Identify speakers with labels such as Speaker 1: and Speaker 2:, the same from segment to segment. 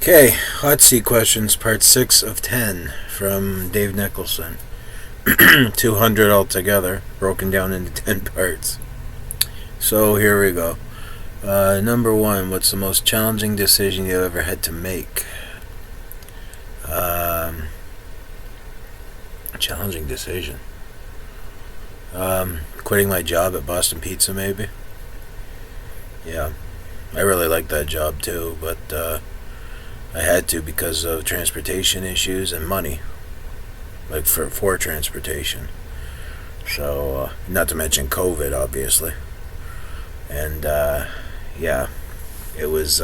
Speaker 1: Okay, hot seat questions, part 6 of 10 from Dave Nicholson. 200 altogether, broken down into 10 parts. So here we go. Number 1, what's the most challenging decision you ever had to make? Challenging decision. Quitting my job at Boston Pizza, maybe? Yeah, I really like that job too, but I had to because of transportation issues and money, like for transportation. So, not to mention COVID, obviously. And yeah, it was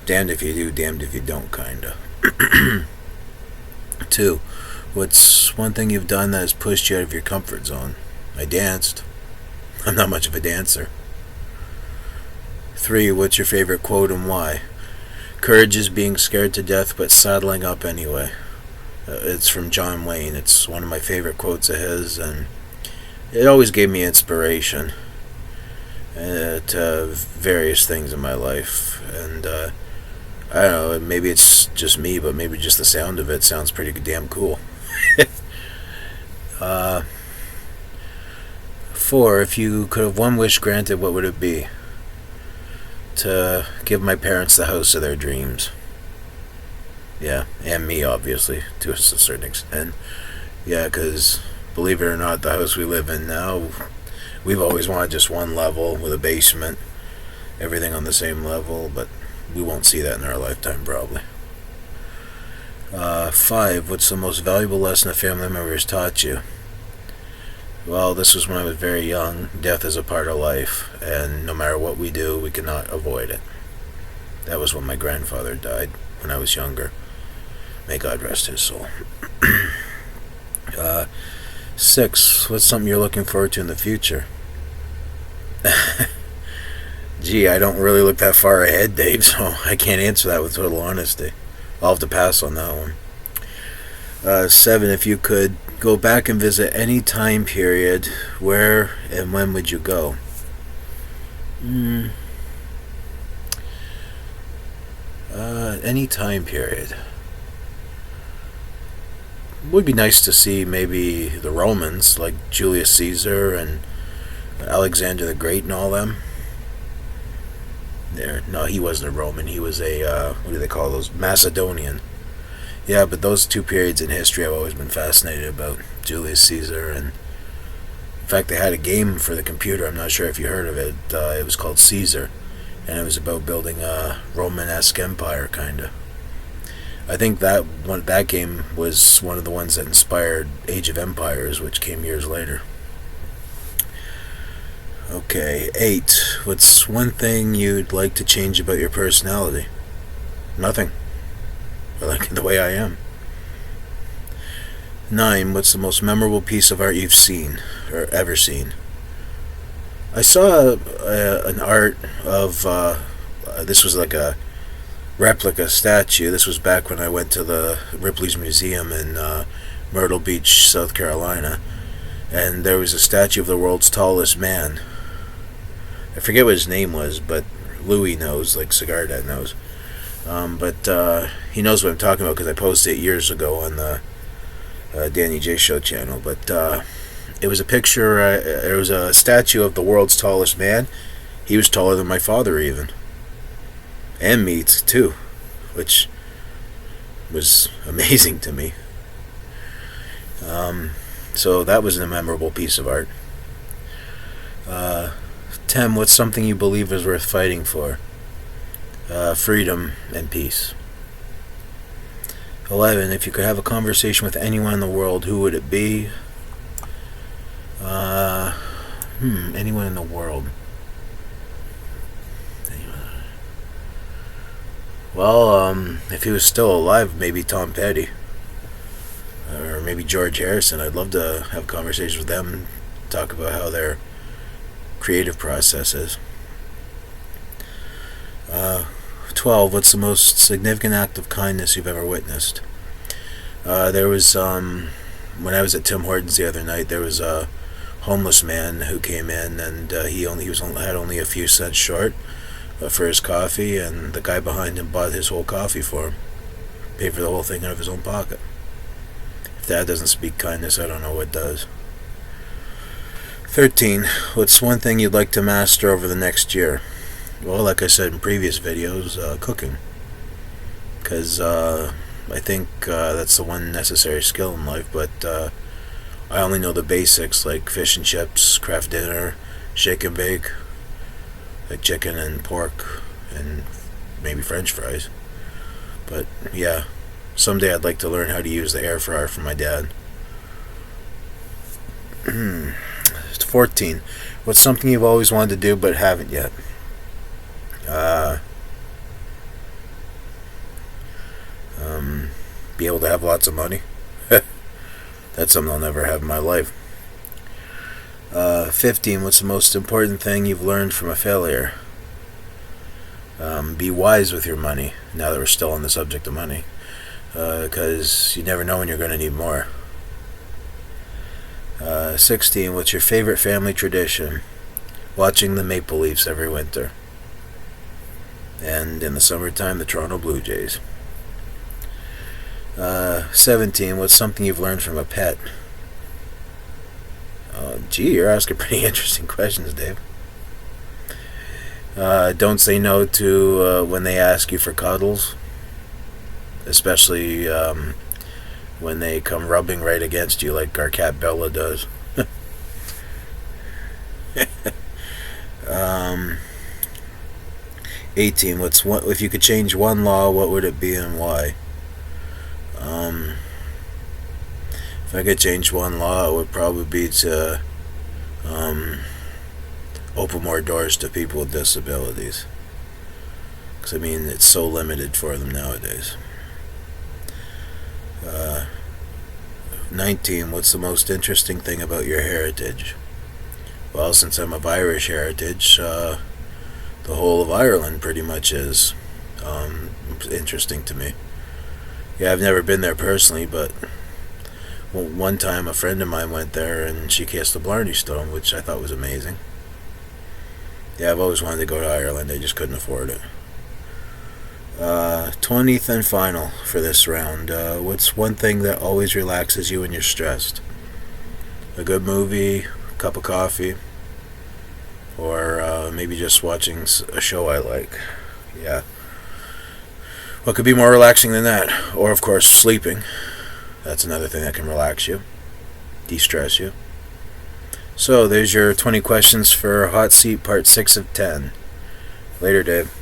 Speaker 1: damned if you do, damned if you don't, kinda. 2, what's one thing you've done that has pushed you out of your comfort zone? I danced. I'm not much of a dancer. 3, what's your favorite quote and why? Courage is being scared to death but saddling up anyway. It's from John Wayne. It's one of my favorite quotes of his, and it always gave me inspiration to various things in my life. And I don't know, maybe it's just me, but maybe just the sound of it sounds pretty damn cool. 4, if you could have one wish granted, what would it be? To give my parents the house of their dreams. Yeah, and me, obviously, to a certain extent. Yeah, because believe it or not, the house we live in now, we've always wanted just one level with a basement, everything on the same level, but we won't see that in our lifetime, probably. 5, what's the most valuable lesson a family member has taught you? Well, this was when I was very young. Death is a part of life, and no matter what we do, we cannot avoid it. That was when my grandfather died, when I was younger. May God rest his soul. 6, what's something you're looking forward to in the future? Gee, I don't really look that far ahead, Dave, so I can't answer that with total honesty. I'll have to pass on that one. 7, if you could go back and visit any time period, where and when would you go? Any time period. Would be nice to see maybe the Romans, like Julius Caesar and Alexander the Great and all them. No, he wasn't a Roman. He was a, what do they call those? Macedonian. Yeah, but those two periods in history I've always been fascinated about. Julius Caesar, and in fact they had a game for the computer, I'm not sure if you heard of it. It was called Caesar, and it was about building a Romanesque empire, kinda. I think that game was one of the ones that inspired Age of Empires, which came years later. Okay, 8. What's one thing you'd like to change about your personality? Nothing. I like it the way I am. 9. What's the most memorable piece of art you've seen, or ever seen? I saw an art of, this was like a replica statue. This was back when I went to the Ripley's Museum in Myrtle Beach, South Carolina. And there was a statue of the world's tallest man. I forget what his name was, but Louis knows, like Cigar Dad knows. But he knows what I'm talking about because I posted it years ago on the Danny J Show channel. But it was a picture, it was a statue of the world's tallest man. He was taller than my father even. And me too, which was amazing to me. So that was a memorable piece of art. 10, what's something you believe is worth fighting for? Freedom and peace. 11, if you could have a conversation with anyone in the world, who would it be? Anyone in the world. Well, if he was still alive, maybe Tom Petty. Or maybe George Harrison. I'd love to have conversations with them, talk about how their creative process is. 12, what's the most significant act of kindness you've ever witnessed? There was, when I was at Tim Hortons the other night, there was a homeless man who came in, and he had only a few cents short for his coffee, and the guy behind him bought his whole coffee for him. Paid for the whole thing out of his own pocket. If that doesn't speak kindness, I don't know what does. 13. What's one thing you'd like to master over the next year? Well, like I said in previous videos, cooking. Because I think that's the one necessary skill in life, but I only know the basics, like fish and chips, craft dinner, shake and bake, like chicken and pork, and maybe French fries. But yeah, someday I'd like to learn how to use the air fryer from my dad. 14. What's something you've always wanted to do but haven't yet? Be able to have lots of money. That's something I'll never have in my life. 15. What's the most important thing you've learned from a failure? Be wise with your money, now that we're still on the subject of money, because you never know when you're going to need more. 16. What's your favorite family tradition? Watching the Maple Leafs every winter. And in the summertime, the Toronto Blue Jays. 17. What's something you've learned from a pet? Gee, you're asking pretty interesting questions, Dave. Don't say no to when they ask you for cuddles, especially when they come rubbing right against you like our cat Bella does. 18. If you could change one law, what would it be and why? If I could change one law, it would probably be to open more doors to people with disabilities. Because, I mean, it's so limited for them nowadays. 19. What's the most interesting thing about your heritage? Well, since I'm of Irish heritage, the whole of Ireland pretty much is interesting to me. Yeah, I've never been there personally, but one time a friend of mine went there and she kissed the Blarney Stone, which I thought was amazing. Yeah, I've always wanted to go to Ireland, I just couldn't afford it. 20th and final for this round. What's one thing that always relaxes you when you're stressed? A good movie, a cup of coffee, or maybe just watching a show I like. Yeah. What could be more relaxing than that? Or, of course, sleeping. That's another thing that can relax you, de-stress you. So, there's your 20 questions for Hot Seat Part 6 of 10. Later, Dave.